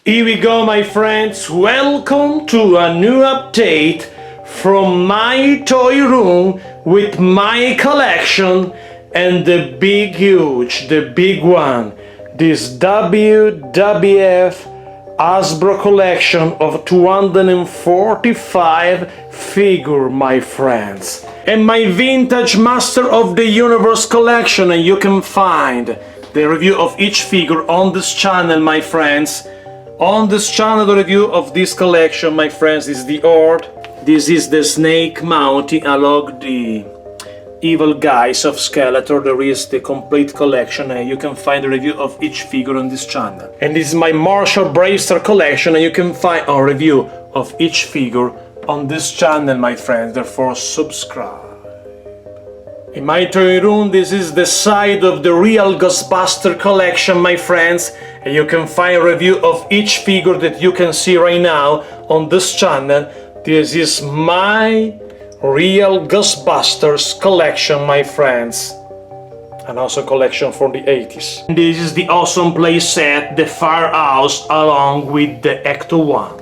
Here we go, my friends. Welcome to a new update from my toy room with my collection and the big one, this WWF Hasbro collection of 245 figure, my friends, and my vintage Master of the Universe collection, and you can find the review of each figure on this channel, my friends. On this channel, the review of this collection, my friends, is the Horde. This is the Snake mounting along the evil guys of Skeletor. There is the complete collection, and you can find the review of each figure on this channel. And this is my Marshall Bravestar collection, and you can find a review of each figure on this channel, my friends. Therefore, subscribe. In my toy room, this is the side of the real Ghostbusters collection, my friends, and you can find a review of each figure that you can see right now on this channel. This is my real Ghostbusters collection, my friends, and also collection from the 80s. This is the awesome play set, the Firehouse, along with the Ecto 1.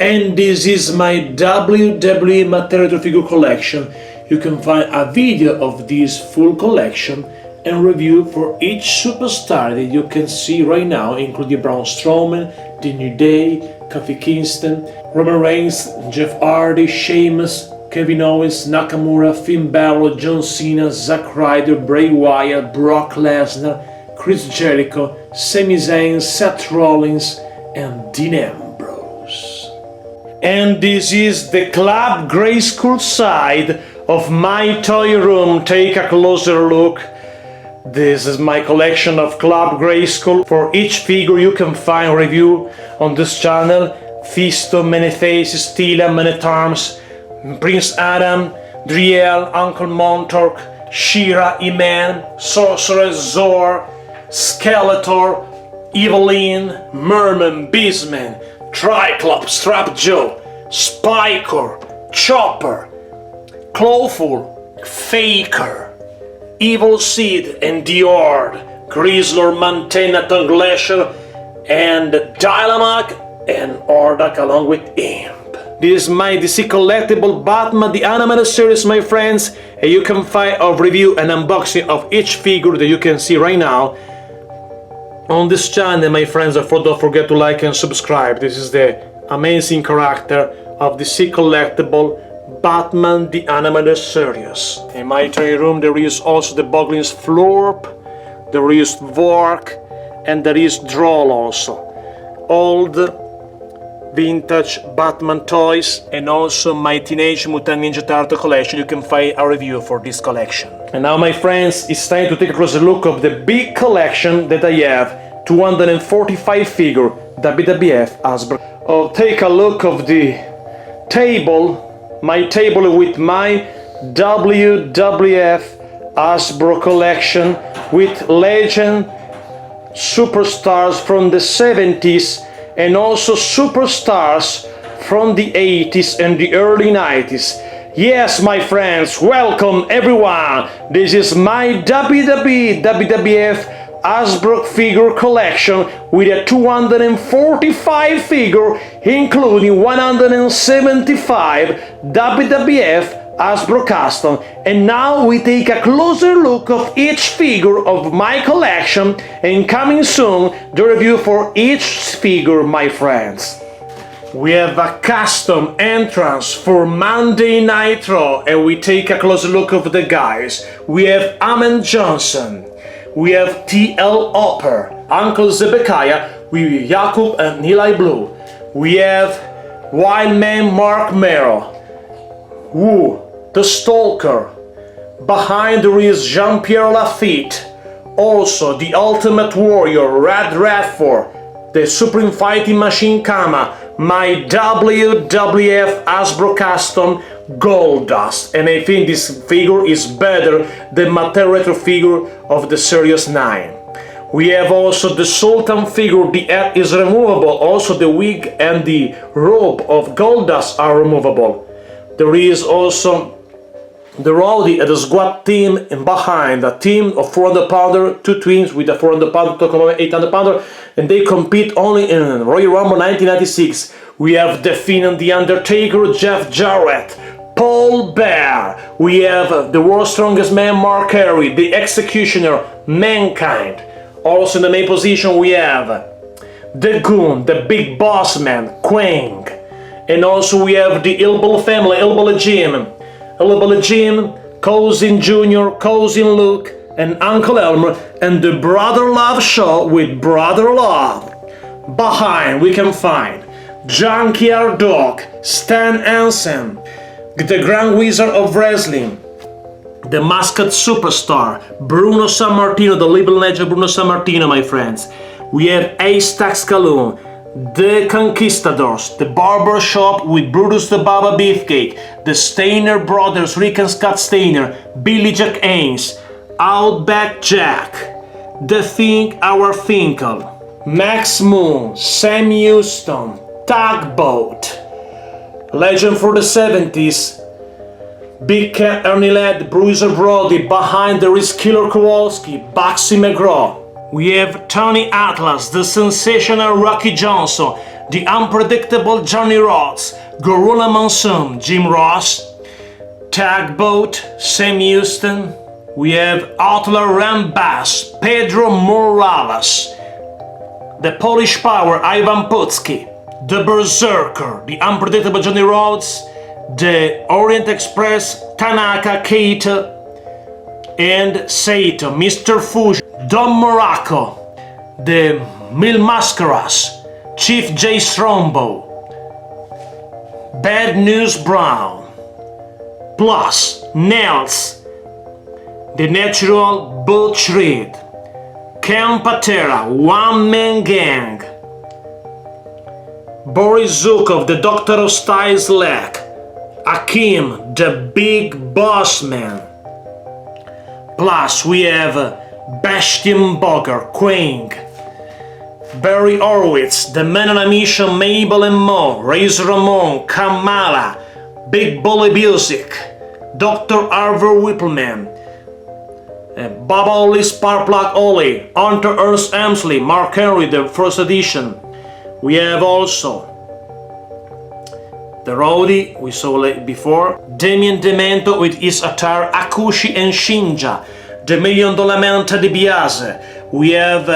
And this is my WWE Mattel figure collection. You can find a video of this full collection and review for each superstar that you can see right now, including Braun Strowman, The New Day, Kofi Kingston, Roman Reigns, Jeff Hardy, Sheamus, Kevin Owens, Nakamura, Finn Balor, John Cena, Zack Ryder, Bray Wyatt, Brock Lesnar, Chris Jericho, Sami Zayn, Seth Rollins, and Dean Ambrose. And this is the Club Grayskull side of my toy room. Take a closer look. This is my collection of Club Grayskull. For each figure you can find a review on this channel. Fisto, Many Faces, Tila, Man-at-Arms, Prince Adam, Driel, Uncle Montauk, She-Ra, E-Man, Sorceress, Zor, Skeletor, Evelyn, Merman, Beastman, Triclops, Trap Joe, Spiker, Chopper, Clawful, Faker, Evil Seed, and the Horde, Grizzlor, Montana, Glacier, and Dynamite, and Hordak along with Imp. This is my DC collectible Batman the Animated Series, my friends, and you can find a review and unboxing of each figure that you can see right now on this channel, my friends. Therefore, don't forget to like and subscribe. This is the amazing character of DC collectible Batman the Animated Series. In my toy room there is also the Boglin's Florp, there is Vork, and there is Droll also. Old vintage Batman toys, and also my Teenage Mutant Ninja Turtle collection. You can find a review for this collection. And now, my friends, it's time to take a closer look of the big collection that I have, 245 figure WWF Hasbro. Oh, take a look of the table, my table with my WWF Hasbro collection with legend superstars from the 70s and also superstars from the 80s and the early 90s. Yes, my friends, welcome everyone. This is my WWF Hasbro figure collection with a 245 figure, including 175 WWF Hasbro custom. And now we take a closer look of each figure of my collection, and coming soon the review for each figure, my friends. We have a custom entrance for Monday Night Raw, and we take a closer look of the guys. We have Ahmed Johnson, we have T.L. Hopper, Uncle Zebekiah with Jakub and Eli Blue. We have Wildman Mark Merrow, Wu, the Stalker. Behind there is Jean-Pierre Lafitte, also the Ultimate Warrior Red Radford, the Supreme Fighting Machine Kama, my WWF Hasbro custom Goldust, and I think this figure is better than Mattel retro figure of the Series 9. We have also the Sultan figure, the head is removable, also the wig and the robe of Goldust are removable. There is also the Rowdy and the Squad team, and behind a team of 400 pounder, two twins with a 400 pounder, talking about 800 pounder, and they compete only in Royal Rumble 1996. We have The Fiend, The Undertaker, Jeff Jarrett, Paul Bear. We have the world's strongest man, Mark Henry, the Executioner, Mankind. Also in the main position we have the Goon, the Big Boss Man, Quang. And also we have the Hillbilly family, Hillbilly Jim, Cousin Junior, Cousin Luke, and Uncle Elmer, and the Brother Love Show with Brother Love. Behind we can find Junkyard Dog, Stan Hansen, the Grand Wizard of Wrestling, the Mascot Superstar, Bruno Sammartino, the living legend Bruno Sammartino, my friends. We have Ace Taxcaloon, the Conquistadors, the Barber Shop with Brutus the Baba Beefcake, the Steiner Brothers, Rick and Scott Steiner, Billy Jack Haynes, Outback Jack, The Think Our Finkel, Max Moon, Sam Houston, Tugboat, legend for the 70s, Big Cat Ernie Ladd, Bruiser Brody. Behind there is Killer Kowalski, Baxi McGraw. We have Tony Atlas, the sensational Rocky Johnson, the unpredictable Johnny Rods, Gorilla Monsoon, Jim Ross, Tugboat, Sam Houston. We have Outlaw Rambas, Pedro Morales, the Polish Power, Ivan Putski, the Berserker, the unpredictable Johnny Rods, the Orient Express, Tanaka, Keita, and Saito, Mr. Fuji, Don Morocco, the Mil Mascaras, Chief J. Strombo, Bad News Brown, plus Nels, the Natural Butch Reed, Ken Patera, One Man Gang, Boris Zukov, the Doctor of Styles Lack, Akim, the Big Boss Man. Plus we have Bastian Bogger, Quang, Barry Horowitz, the Man on a Mission, Mabel and Mo, Razor Ramon, Kamala, Big Bully Music, Dr. Arthur Whippleman, Baba Oli, Sparkplug Oli, Hunter Ernst Emsley, Mark Henry, the first edition. We have also the Rowdy, we saw it before, Damien Demento with his attire, Akushi and Shinja, the $1 Million Man Teddy DiBiase. We have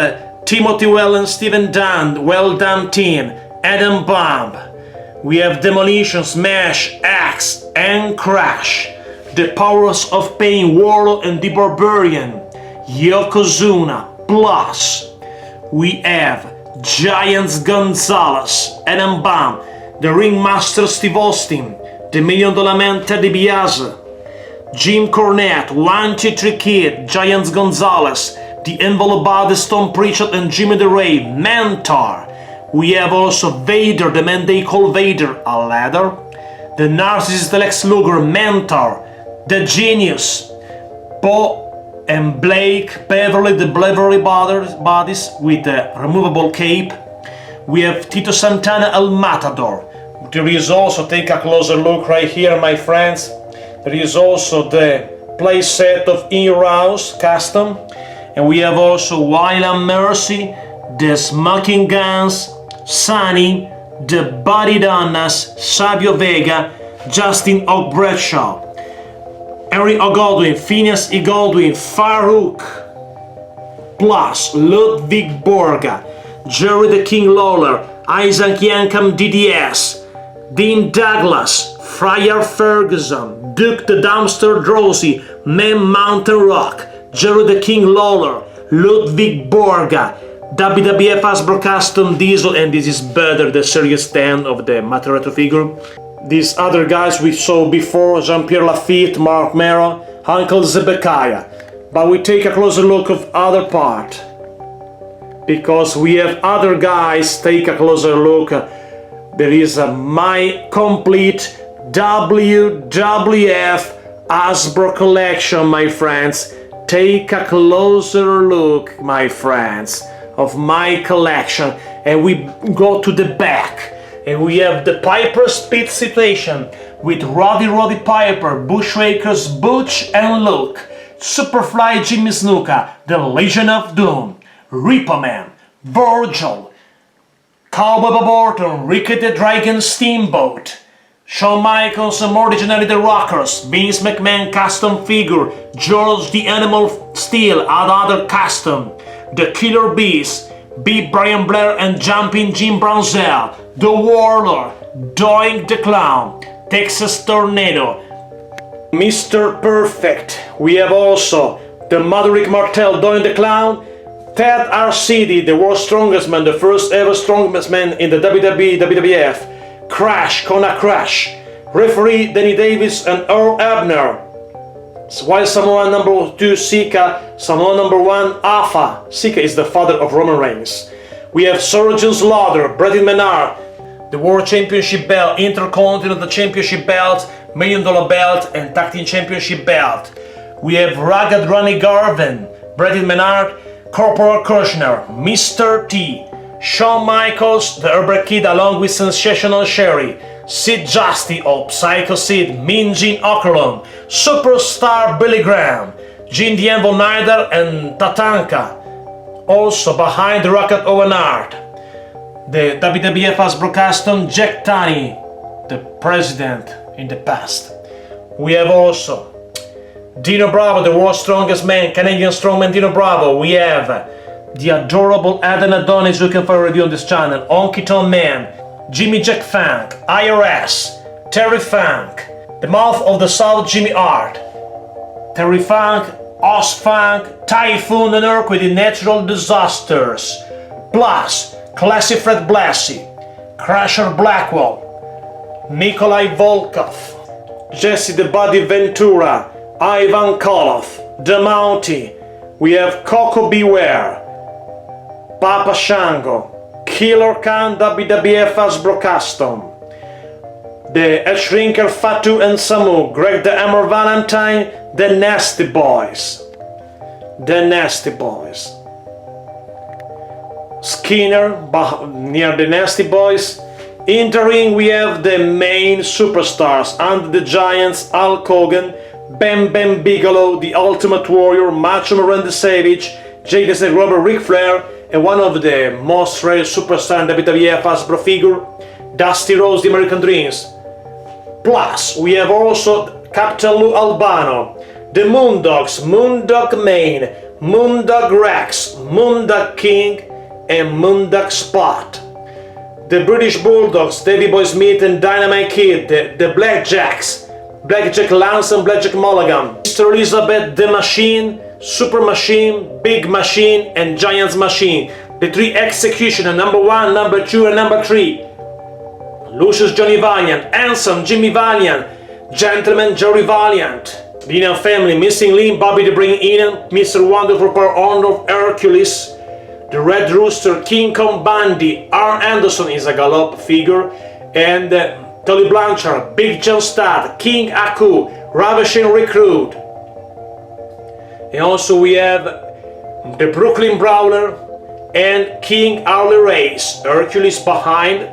Timothy Well and Stephen Dunn, Well Done Team, Adam Bomb. We have Demolition, Smash, Axe, and Crash. The Powers of Pain, Warlock and the Barbarian, Yokozuna. Plus, we have Giants Gonzalez, Adam Bomb, the Ringmaster Steve Austin, the $1 Million Man Ted DiBiase, Jim Cornette, 1-2-3 Kid, Giants Gonzalez, the Envelope Body, Stone Pritchard and Jimmy the Ray, Mentor. We have also Vader, the man they call Vader, a ladder, the Narcissist Lex Luger, Mentor, the Genius, Bo and Blake Beverly, the Beverly Bodies with the removable cape. We have Tito Santana, El Matador. There is also, take a closer look right here, my friends. There is also the play set of In Your House custom. And we have also Wild Mercy, the Smoking Guns, Sunny, the Body Donnas, Savio Vega, Justin O'Bradshaw, Henry O'Godwin, Phineas E. Goldwyn, Farouk, plus Ludwig Borga, Jerry the King Lawler, Isaac Yankem DDS, Dean Douglas, Friar Ferguson, Duke the Dumpster Drosy, Man Mountain Rock, Jerry the King Lawler, Ludwig Borga, WWF Hasbro Custom Diesel, and this is better, the Series 10 of the Mattel Retro figure. These other guys we saw before, Jean-Pierre Lafitte, Mark Mero, Uncle Zebekiah. But we take a closer look of other part, because we have other guys. Take a closer look. There is my complete WWF Hasbro collection, my friends. Take a closer look, my friends, of my collection, and we go to the back, and we have the Piper Speed Situation, with Roddy Piper, Bushwhackers Butch and Luke, Superfly Jimmy Snuka, The Legion of Doom, Reaper Man, Virgil, Cowboy Bob Orton, Ricky the Dragon Steamboat, Shawn Michaels and originally the Rockers, Vince McMahon custom figure, George the Animal Steel, another custom, The Killer Bees, B. Brian Blair and Jumping Jim Brunzell, The Warlord, Doink the Clown, Texas Tornado, Mr. Perfect. We have also the Maverick Martel, Doink the Clown, Ted Arcidi, the world's strongest man, the first ever strongest man in the WWE WWF, Crash, Kona Crash, referee Danny Davis and Earl Ebner, while Samoa number 2 Sika, Samoa number 1 Alpha. Sika is the father of Roman Reigns. We have Surgeon Slaughter, Bret Menard, the World Championship belt, Intercontinental Championship belt, $1 Million belt and Tag Team Championship belt. We have Rugged Ronnie Garvin, Bret Menard, Corporal Kirchner, Mr. T, Shawn Michaels, the Herbert Kid along with Sensational Sherry, Sid Justy of Psycho Sid, Mean Gene Okerlund, Superstar Billy Graham, Gene the Anvil Snyder and Tatanka. Also behind the Rocket Owen Hart, the WWF Hasbro custom Jack Tunney, the president in the past. We have also Dino Bravo, the world's strongest man, Canadian strongman Dino Bravo. We have the adorable Adam Adonis, you can find a review on this channel, Honky Tonk Man, Jimmy Jack Funk, IRS, Terry Funk, the Mouth of the South Jimmy Hart, Terry Funk, Oz Funk, Typhoon and Earthquake in Natural Disasters, plus Classy Fred Blassie, Crusher Blackwell, Nikolai Volkov, Jesse the Body Ventura, Ivan Koloff, The Mountie. We have Coco Beware, Papa Shango, Killer Khan WWF Hasbro Custom, the Shrinker Fatu and Samu, Greg the Hammer Valentine, the Nasty Boys, Skinner near the Nasty Boys. In the ring we have the main superstars, Andre the Giants, Hulk Hogan, Bam Bam Bigelow, the Ultimate Warrior, Macho Man Randy Savage, Jake the Snake Robert, Ric Flair, and one of the most rare superstars in WWF Hasbro figure, Dusty Rhodes, the American Dreams. Plus, we have also Captain Lou Albano, the Moondogs, Moondog Main, Moondog Rex, Moondog King, and Moondog Spot. The British Bulldogs, Davey Boy Smith and Dynamite Kid, the Blackjacks, Blackjack Lance and Blackjack Mulligan, Mr. Elizabeth, The Machine, Super Machine, Big Machine, and Giants Machine. The three Executioner, number 1, number 2, and number 3. Lucius Johnny Valiant, Handsome Jimmy Valiant, Gentleman Jerry Valiant. The Ian family, Missing Link, Bobby the Brain Ian, Mr. Wonderful Power Arnold Hercules, the Red Rooster, King Kong Bundy, R. Anderson is a Gallop figure, and Tully Blanchard, Big John Studd, King Aku, Ravishing Recruit. And also we have the Brooklyn Brawler and King Harley Race, Hercules behind,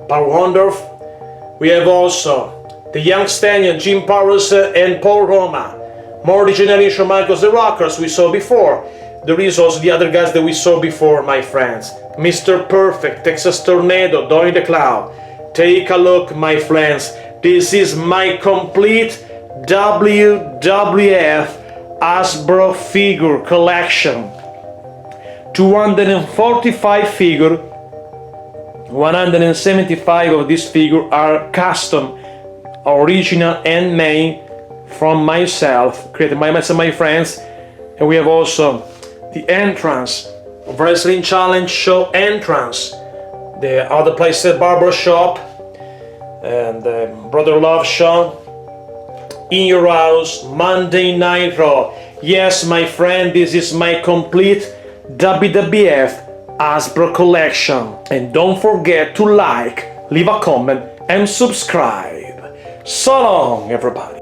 Paul Wondorf. We have also the Young Stallion, Jim Powers and Paul Roma. More the generation Michaels, the Rockers we saw before. There is also the other guys that we saw before, my friends. Mr. Perfect, Texas Tornado, Doink the Clown. Take a look, my friends. This is my complete WWF Hasbro figure collection. 245 figure. 175 of these figures are custom, original and made from myself, created by myself and my friends. And we have also the entrance of Wrestling Challenge show entrance, the other place at Barber Shop, and Brother Love show, In Your House, Monday Night Raw. Yes, my friend, this is my complete WWF Hasbro collection. And don't forget to like, leave a comment and subscribe. So long, everybody.